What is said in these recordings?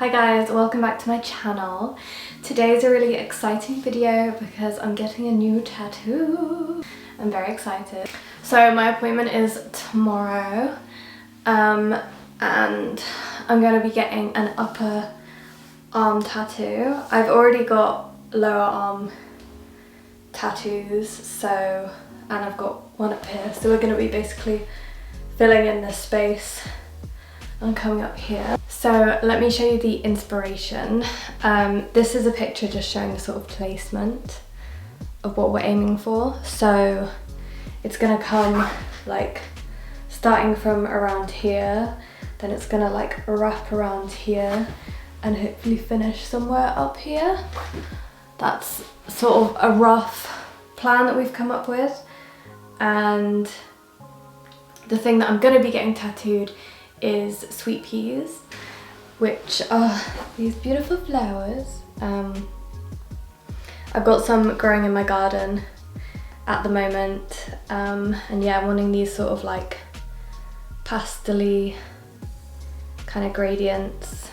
Hi guys, welcome back to my channel. Today is a really exciting video because I'm getting a new tattoo. I'm very excited. So my appointment is tomorrow and I'm going to be getting an upper arm tattoo. I've already got lower arm tattoos, and I've got one up here, so we're going to be basically filling in this space and coming up here. So let me show you the inspiration. This is a picture just showing the sort of placement of what we're aiming for. So it's gonna come like starting from around here, then it's gonna like wrap around here and hopefully finish somewhere up here. That's sort of a rough plan that we've come up with. And the thing that I'm gonna be getting tattooed is sweet peas, which are these beautiful flowers. I've got some growing in my garden at the moment, and yeah, I'm wanting these sort of like pastel-y kind of gradients.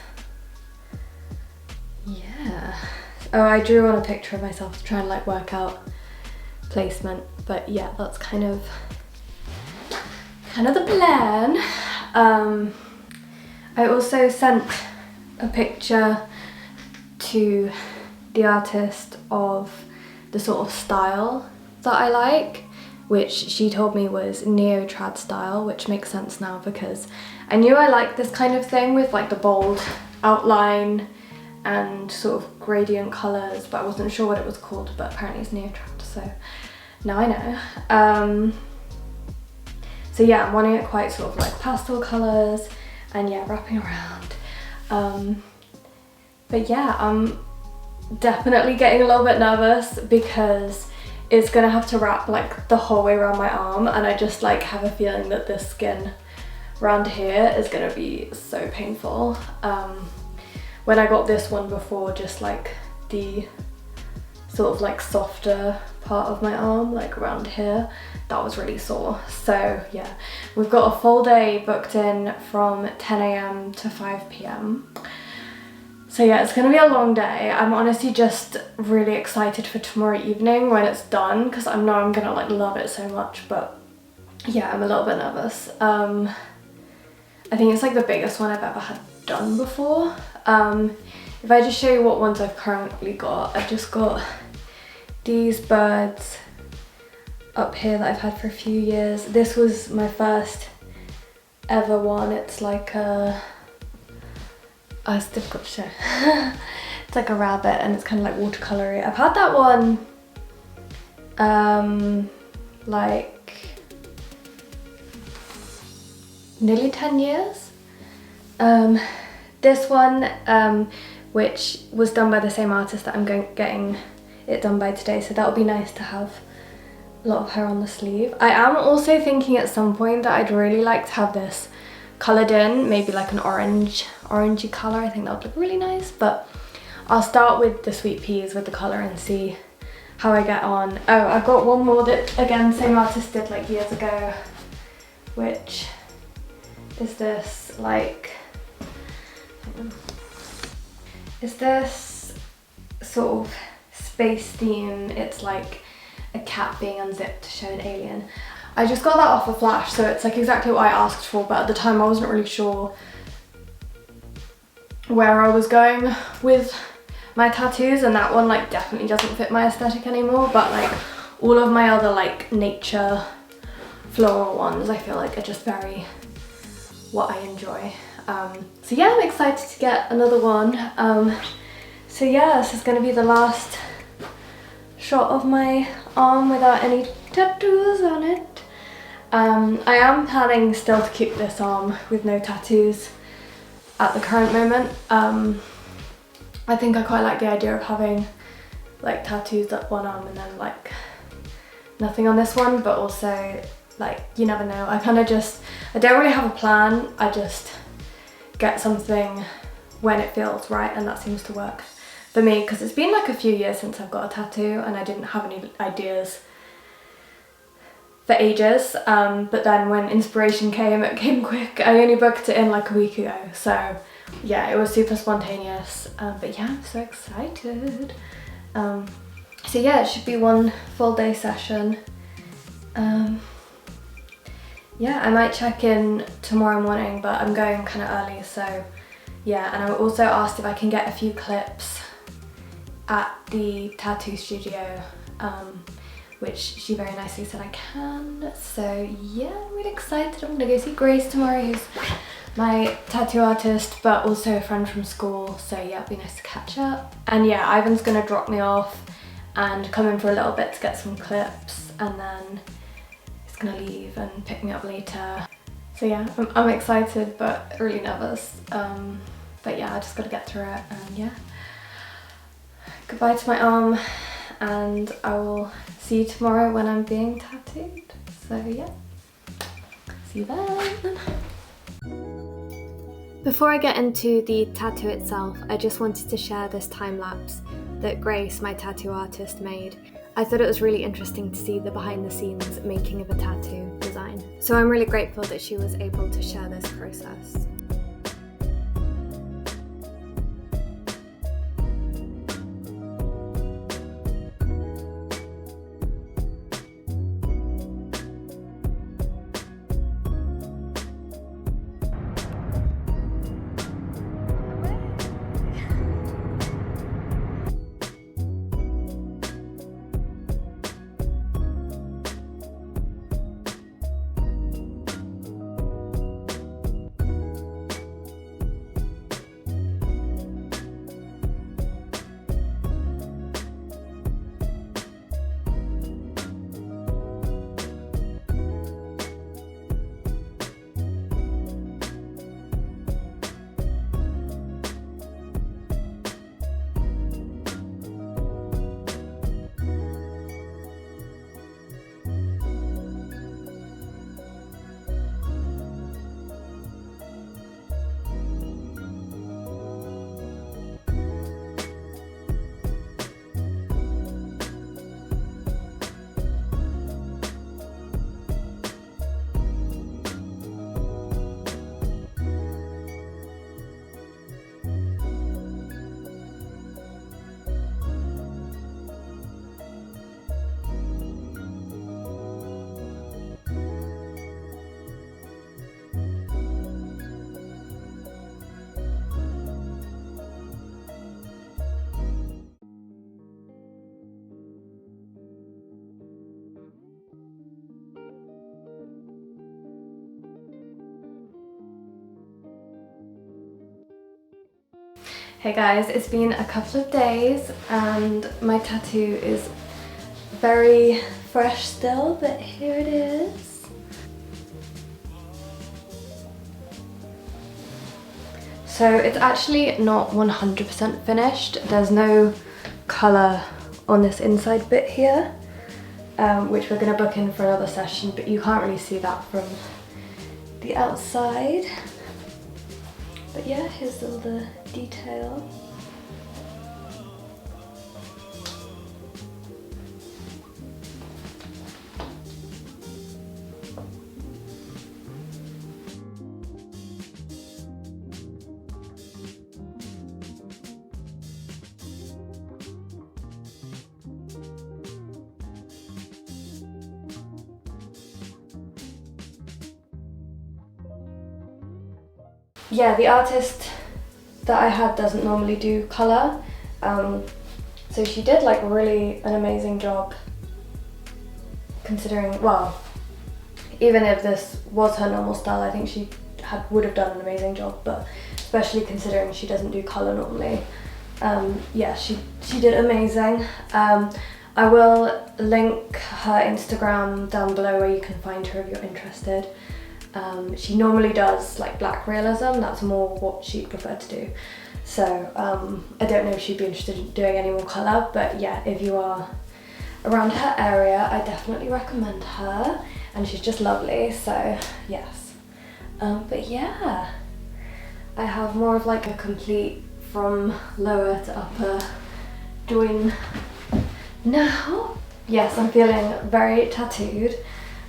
Yeah. Oh, I drew on a picture of myself to try and like work out placement, but yeah, that's kind of the plan. I also sent a picture to the artist of the sort of style that I like, which she told me was neo-trad style, which makes sense now because I knew I liked this kind of thing with like the bold outline and sort of gradient colours, but I wasn't sure what it was called, but apparently it's neo-trad, so now I know. So yeah, I'm wanting it quite sort of like pastel colours and yeah, wrapping around. But yeah, I'm definitely getting a little bit nervous because it's gonna have to wrap like the whole way around my arm, and I just like have a feeling that the skin around here is gonna be so painful. When I got this one before, just like the sort of like softer part of my arm, like around here, that was really sore. So yeah, we've got a full day booked in from 10 AM to 5 PM. So yeah, it's gonna be a long day. I'm honestly just really excited for tomorrow evening when it's done, because I know I'm gonna like love it so much, but yeah, I'm a little bit nervous. I think it's like the biggest one I've ever had done before. If I just show you what ones I've currently got, I've just got these birds up here that I've had for a few years. This was my first ever one. It's like it's difficult to show. It's like a rabbit and it's kind of like watercolory. I've had that one like nearly 10 years. This one, which was done by the same artist that I'm getting it done by today, so that'll be nice to have a lot of her on the sleeve. I am also thinking at some point that I'd really like to have this coloured in, maybe like an orangey colour. I think that would look really nice, but I'll start with the sweet peas with the colour and see how I get on. Oh, I've got one more that again same artist did like years ago, which is this like, is this sort of space theme. It's like a cat being unzipped to show an alien. I just got that off of Flash, so it's like exactly what I asked for, but at the time I wasn't really sure where I was going with my tattoos, and that one like definitely doesn't fit my aesthetic anymore, but like all of my other like nature floral ones I feel like are just very what I enjoy. So yeah, I'm excited to get another one. So yeah, this is going to be the last shot of my arm without any tattoos on it. I am planning still to keep this arm with no tattoos at the current moment. I think I quite like the idea of having like tattoos up one arm and then like nothing on this one, but also like you never know. I don't really have a plan. I just get something when it feels right, and that seems to work for me because it's been like a few years since I've got a tattoo and I didn't have any ideas for ages, but then when inspiration came, it came quick. I only booked it in like a week ago, so yeah, it was super spontaneous, but yeah, I'm so excited. So yeah, it should be one full day session. Yeah, I might check in tomorrow morning, but I'm going kind of early, so yeah. And I also asked if I can get a few clips at the tattoo studio, which she very nicely said I can. So yeah, I'm really excited. I'm gonna go see Grace tomorrow, who's my tattoo artist, but also a friend from school. So yeah, it'll be nice to catch up. And yeah, Ivan's gonna drop me off and come in for a little bit to get some clips, and then he's gonna leave and pick me up later. So yeah, I'm excited but really nervous. But yeah, I just gotta get through it, and yeah. Goodbye to my arm, and I will see you tomorrow when I'm being tattooed. So yeah, see you then. Before I get into the tattoo itself, I just wanted to share this time lapse that Grace, my tattoo artist, made. I thought it was really interesting to see the behind the scenes making of a tattoo design. So I'm really grateful that she was able to share this process. Hey guys, it's been a couple of days and my tattoo is very fresh still, but here it is. So it's actually not 100% finished. There's no colour on this inside bit here, which we're going to book in for another session, but you can't really see that from the outside. But yeah, here's all the detail. Yeah, the artist that I had doesn't normally do colour, so she did like really an amazing job considering, well, even if this was her normal style, I think she would have done an amazing job, but especially considering she doesn't do colour normally. Yeah, she did amazing. I will link her Instagram down below where you can find her if you're interested. She normally does like black realism, that's more what she'd prefer to do. So I don't know if she'd be interested in doing any more colour, but yeah, if you are around her area, I definitely recommend her, and she's just lovely, so yes. But yeah, I have more of like a complete from lower to upper join now. Yes, I'm feeling very tattooed,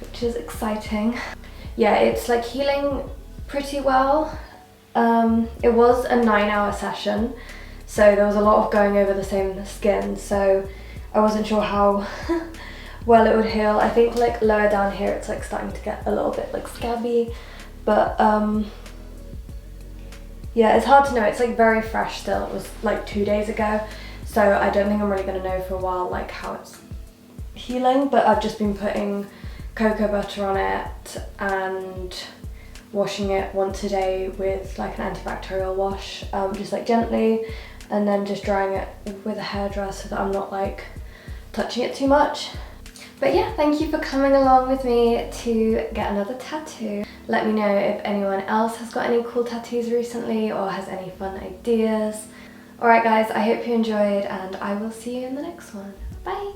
which is exciting. Yeah, it's like healing pretty well. It was a 9-hour session, so there was a lot of going over the same skin, so I wasn't sure how well it would heal. I think like lower down here it's like starting to get a little bit like scabby, but yeah, it's hard to know. It's like very fresh still. It was like 2 days ago, so I don't think I'm really gonna know for a while like how it's healing, but I've just been putting cocoa butter on it and washing it once a day with like an antibacterial wash, just like gently, and then just drying it with a hairdryer so that I'm not like touching it too much. But yeah, thank you for coming along with me to get another tattoo. Let me know if anyone else has got any cool tattoos recently or has any fun ideas. Alright guys, I hope you enjoyed and I will see you in the next one. Bye!